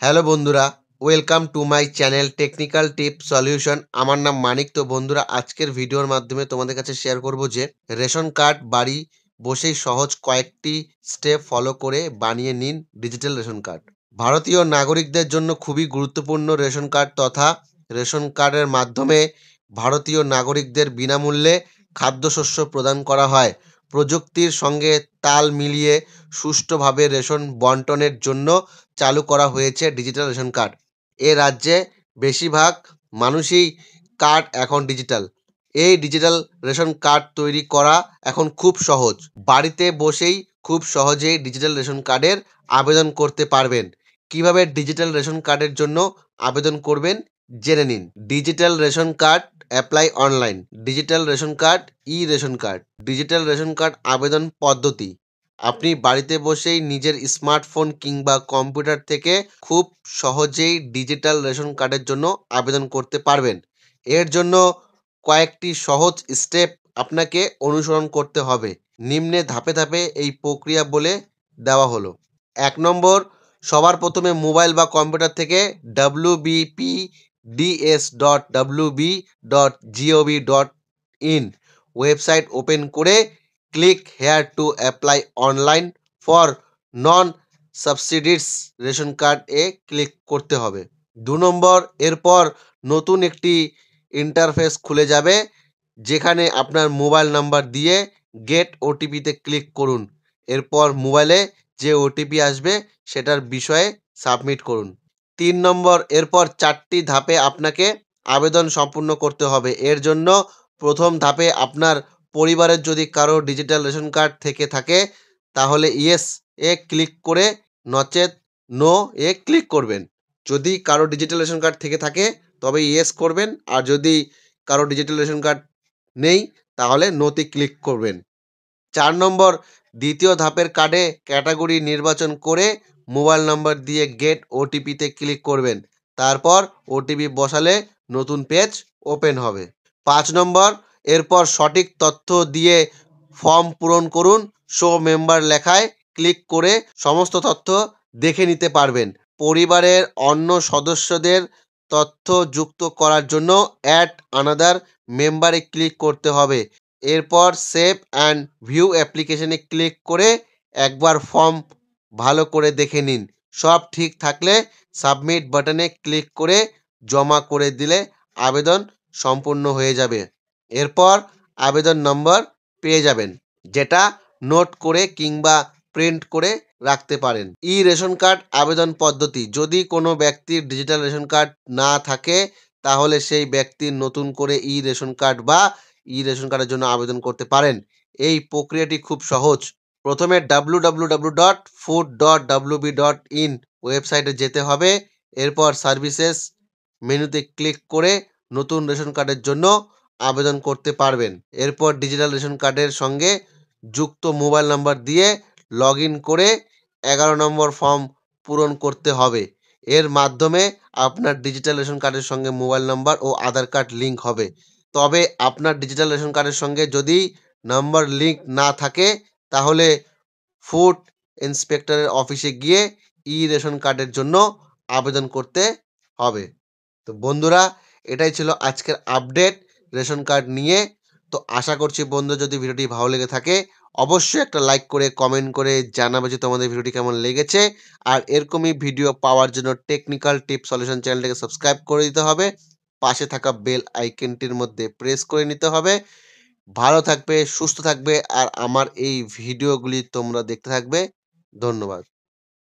Hello বন্ধুরা, welcome to my channel technical tip solution. আমার নাম মানিক। তো বন্ধুরা, আজকের ভিডিওর মাধ্যমে তোমাদের কাছে শেয়ার করব যে রেশন কার্ড বাড়ি বসেই সহজ কয়েকটি স্টেপ ফলো করে বানিয়ে নিন ডিজিটাল রেশন কার্ড। ভারতীয় নাগরিকদের জন্য খুবই গুরুত্বপূর্ণ রেশন কার্ড তথা রেশন কার্ডের মাধ্যমে ভারতীয় নাগরিকদের বিনামূল্যে খাদ্যশস্য প্রদান করা হয়। প্রযুক্তির সঙ্গে তাল মিলিয়ে সুষ্ঠুভাবে রেশন বন্টনের জন্য চালু করা হয়েছে ডিজিটাল রেশন কার্ড। এ রাজ্যে বেশিরভাগ মানুষই কার্ড এখন ডিজিটাল। এই ডিজিটাল রেশন কার্ড তৈরি করা এখন খুব সহজ। বাড়িতে বসেই খুব সহজেই ডিজিটাল রেশন কার্ডের আবেদন করতে পারবেন। কিভাবে ডিজিটাল রেশন কার্ডের জন্য আবেদন করবেন জেনে নিন। Digital ration card apply online. Digital ration card, ই ration card. Digital ration card আবেদন পদ্ধতি: আপনি বাড়িতে বসেই নিজের স্মার্টফোন কিংবা কম্পিউটার থেকে খুব সহজেই ডিজিটাল রেশন কার্ডের জন্য আবেদন করতে পারবেন। এর জন্য কয়েকটি সহজ স্টেপ আপনাকে অনুসরণ করতে হবে। নিম্নে ধাপে ধাপে এই প্রক্রিয়া বলে দেওয়া হলো। ১ নম্বর, সবার প্রথমে মোবাইল বা কম্পিউটার থেকে wbpds.wb.gov.in ওয়েবসাইট ওপেন করে click here to apply online for non subsidies ration card এ ক্লিক করতে হবে। ২ নম্বর, এরপর নতুন একটি ইন্টারফেস খুলে যাবে, যেখানে আপনার মোবাইল নাম্বার দিয়ে গেট ওটিপিতে ক্লিক করুন। এরপর মোবাইলে যে ওটিপি আসবে সেটার বিষয়ে সাবমিট করুন। ৩ নম্বর, এরপর ৪টি ধাপে আপনাকে আবেদন সম্পূর্ণ করতে হবে। এর জন্য প্রথম ধাপে আপনার পরিবারের যদি কারো ডিজিটাল রেশন কার্ড থেকে থাকে তাহলে ইয়েস এ ক্লিক করে, নচেত নো এ ক্লিক করবেন। যদি কারো ডিজিটাল রেশন কার্ড থেকে থাকে তবে ইয়েস করবেন, আর যদি কারো ডিজিটাল রেশন কার্ড নেই তাহলে নোতে ক্লিক করবেন। ৪ নম্বর, দ্বিতীয় ধাপের কার্ডে ক্যাটাগরি নির্বাচন করে মোবাইল নাম্বার দিয়ে গেট ওটিপিতে ক্লিক করবেন। তারপর ওটিপি বসালে নতুন পেজ ওপেন হবে। ৫ নম্বর, এরপর সঠিক তথ্য দিয়ে ফর্ম পূরণ করুন। শো মেম্বার লেখায় ক্লিক করে সমস্ত তথ্য দেখে নিতে পারবেন। পরিবারের অন্য সদস্যদের তথ্য যুক্ত করার জন্য অ্যাড আনাদার মেম্বারে ক্লিক করতে হবে। এরপর সেভ অ্যান্ড ভিউ অ্যাপ্লিকেশনে ক্লিক করে একবার ফর্ম ভালো করে দেখে নিন। সব ঠিক থাকলে সাবমিট বাটনে ক্লিক করে জমা করে দিলে আবেদন সম্পূর্ণ হয়ে যাবে। এরপর আবেদন নম্বর পেয়ে যাবেন, যেটা নোট করে কিংবা প্রিন্ট করে রাখতে পারেন। ই রেশন কার্ড আবেদন পদ্ধতি: যদি কোনো ব্যক্তির ডিজিটাল রেশন কার্ড না থাকে তাহলে সেই ব্যক্তির নতুন করে ই রেশন কার্ড বা ই রেশন কার্ডের জন্য আবেদন করতে পারেন। এই প্রক্রিয়াটি খুব সহজ। প্রথমে www.food.wb.in ওয়েবসাইটে যেতে হবে। এরপর সার্ভিসেস মেনুতে ক্লিক করে নতুন রেশন কার্ডের জন্য আবেদন করতে পারবেন। এরপর ডিজিটাল রেশন কার্ডের সঙ্গে যুক্ত মোবাইল নাম্বার দিয়ে লগ ইন করে ১১ নম্বর ফর্ম পূরণ করতে হবে। এর মাধ্যমে আপনার ডিজিটাল রেশন কার্ডের সঙ্গে মোবাইল নাম্বার ও আধার কার্ড লিঙ্ক হবে। তবে আপনার ডিজিটাল রেশন কার্ডের সঙ্গে যদি নাম্বার লিঙ্ক না থাকে তাহলে ফুড ইন্সপেক্টরের অফিসে গিয়ে ই রেশন কার্ডের জন্য আবেদন করতে হবে। তো বন্ধুরা, এটাই ছিল আজকের আপডেট রেশন কার্ড নিয়ে। তো আশা করছি বন্ধুরা, যদি ভিডিওটি ভালো লেগে থাকে অবশ্যই একটা লাইক করে কমেন্ট করে জানাবে যে তোমাদের ভিডিওটি কেমন লেগেছে। আর এরকমই ভিডিও পাওয়ার জন্য টেকনিক্যাল টিপ সলিউশন চ্যানেলটাকে সাবস্ক্রাইব করে দিতে হবে। পাশে থাকা বেল আইকনটির মধ্যে প্রেস করে নিতে হবে। ভালো থাকবে, সুস্থ থাকবে, আর আমার এই ভিডিওগুলি তোমরা দেখতে থাকবে। ধন্যবাদ।